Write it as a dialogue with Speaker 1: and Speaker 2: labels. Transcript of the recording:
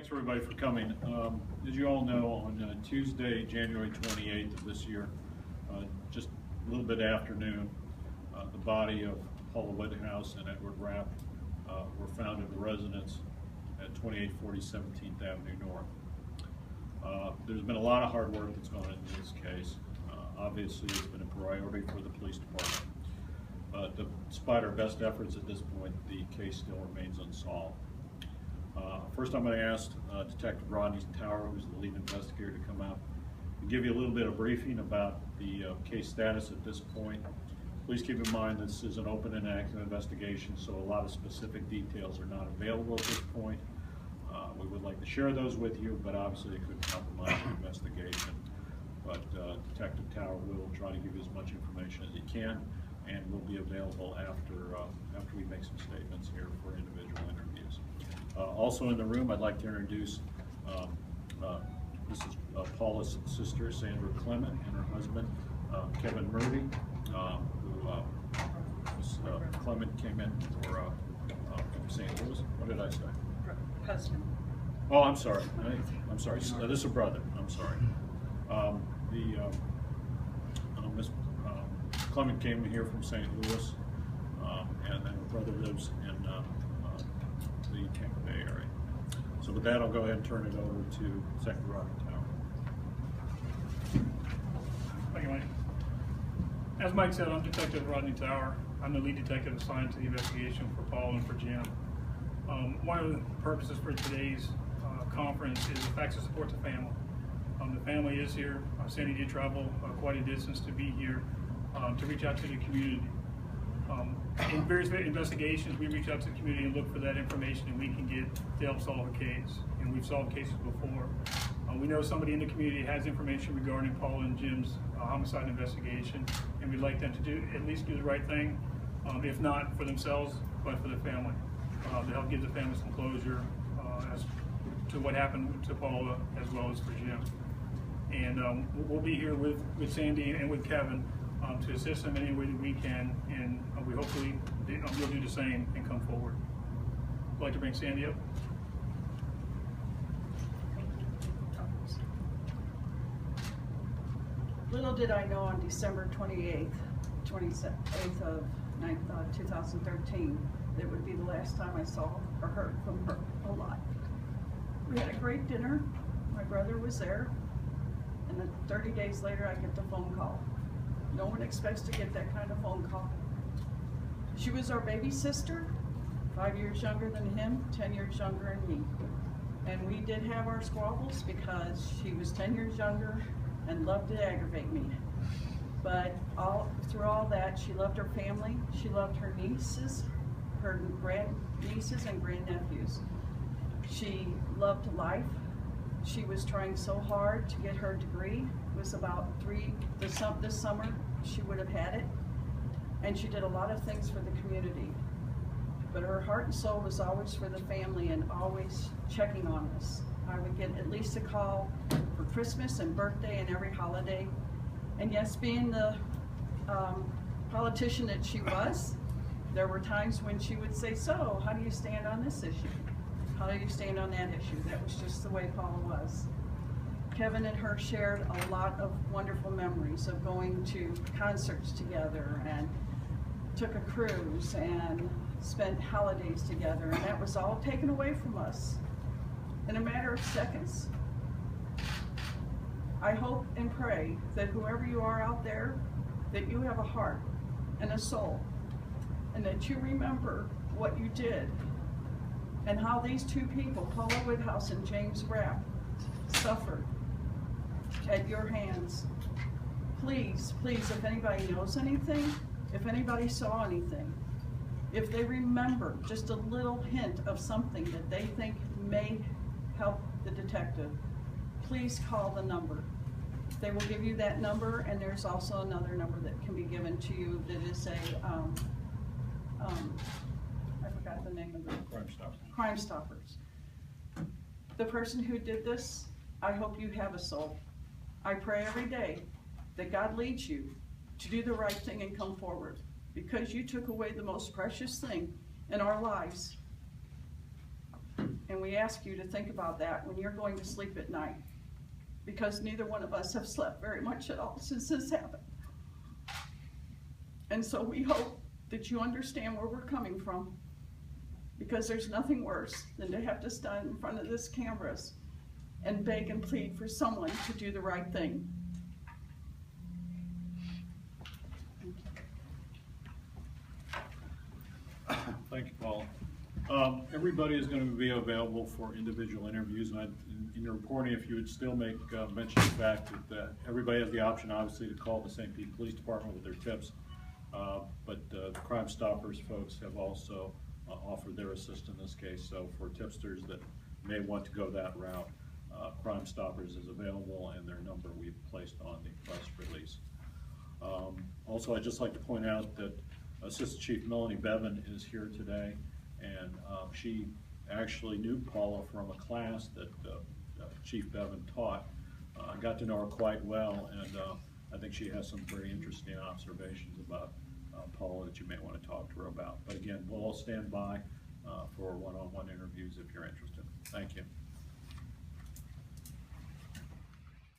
Speaker 1: Thanks everybody for coming. As you all know, on Tuesday, January 28th of this year, just a little bit after noon, the body of Paula Woodhouse and Edward Rapp were found in the residence at 2840 17th Avenue North. There's been a lot of hard work that's gone into this case. Obviously, it's been a priority for the police department. But despite our best efforts at this point, the case still remains unsolved. First, I'm going to ask Detective Rodney Tower, who's the lead investigator, to come out and give you a little bit of briefing about the case status at this point. Please keep in mind this is an open and active investigation, so a lot of specific details are not available at this point. We would like to share those with you, but obviously it could compromise the investigation. But Detective Tower will try to give you as much information as he can, and will be available after we make some statements here for individual interviews. Also in the room, I'd like to introduce this is Paula's sister, Sandra Clement, and her husband, Kevin Murphy, Clement came in from St. Louis. What did I say?
Speaker 2: Husband.
Speaker 1: Oh, I'm sorry. I'm sorry. This is a brother. I'm sorry. Miss Clement came here from St. Louis, and then her brother lives in the Tampa Bay area. So with that, I'll go ahead and turn it over to Detective Rodney Tower.
Speaker 3: Thank you, Mike. As Mike said, I'm Detective Rodney Tower. I'm the lead detective assigned to the investigation for Paul and for Jim. One of the purposes for today's conference is the facts to support the family. The family is here. Sandy did travel quite a distance to be here to reach out to the community. In various investigations, we reach out to the community and look for that information that we can get to help solve a case. And we've solved cases before. We know somebody in the community has information regarding Paul and Jim's homicide investigation, and we'd like them to at least do the right thing, if not for themselves, but for the family, to help give the family some closure as to what happened to Paula as well as for Jim. And we'll be here with Sandy and with Kevin to assist them any way that we can, and we hopefully will do the same and come forward. I'd like to bring Sandy up.
Speaker 2: Little did I know on December 28th of 2013, that it would be the last time I saw or heard from her alive. We had a great dinner. My brother was there. And then 30 days later, I get the phone call. No one expects to get that kind of phone call. She was our baby sister, 5 years younger than him, 10 years younger than me. And we did have our squabbles because she was 10 years younger and loved to aggravate me. But through all that, she loved her family. She loved her nieces, her grandnieces and grandnephews. She loved life. She was trying so hard to get her degree. It was about this summer she would have had it. And she did a lot of things for the community. But her heart and soul was always for the family and always checking on us. I would get at least a call for Christmas and birthday and every holiday. And yes, being the politician that she was, there were times when she would say, "So, how do you stand on this issue? How do you stand on that issue?" That was just the way Paula was. Kevin and her shared a lot of wonderful memories of going to concerts together and took a cruise and spent holidays together, and that was all taken away from us in a matter of seconds. I hope and pray that whoever you are out there, that you have a heart and a soul, and that you remember what you did and how these two people, Paula Woodhouse and James Rapp, suffered at your hands. Please, please, if anybody knows anything, if anybody saw anything, if they remember just a little hint of something that they think may help the detective, please call the number. They will give you that number, and there's also another number that can be given to you that is a, I forgot the name of the Crime Stoppers. The person who did this, I hope you have a soul. I pray every day that God leads you to do the right thing and come forward, because you took away the most precious thing in our lives. And we ask you to think about that when you're going to sleep at night, because neither one of us have slept very much at all since this happened. And so we hope that you understand where we're coming from, because there's nothing worse than to have to stand in front of this cameras and beg and plead for someone to do the right thing.
Speaker 1: Thank you, Paula. Everybody is going to be available for individual interviews, and in your reporting, if you would still make mention of the fact that everybody has the option, obviously, to call the St. Pete Police Department with their tips, but the Crime Stoppers folks have also offered their assist in this case. So for tipsters that may want to go that route, Crime Stoppers is available, and their number we've placed on the press release. Also, I'd just like to point out that Assistant Chief Melanie Bevan is here today, and she actually knew Paula from a class that Chief Bevan taught. I got to know her quite well, and I think she has some very interesting observations about Paula that you may want to talk to her about. But again, we'll all stand by for one-on-one interviews if you're interested. Thank you.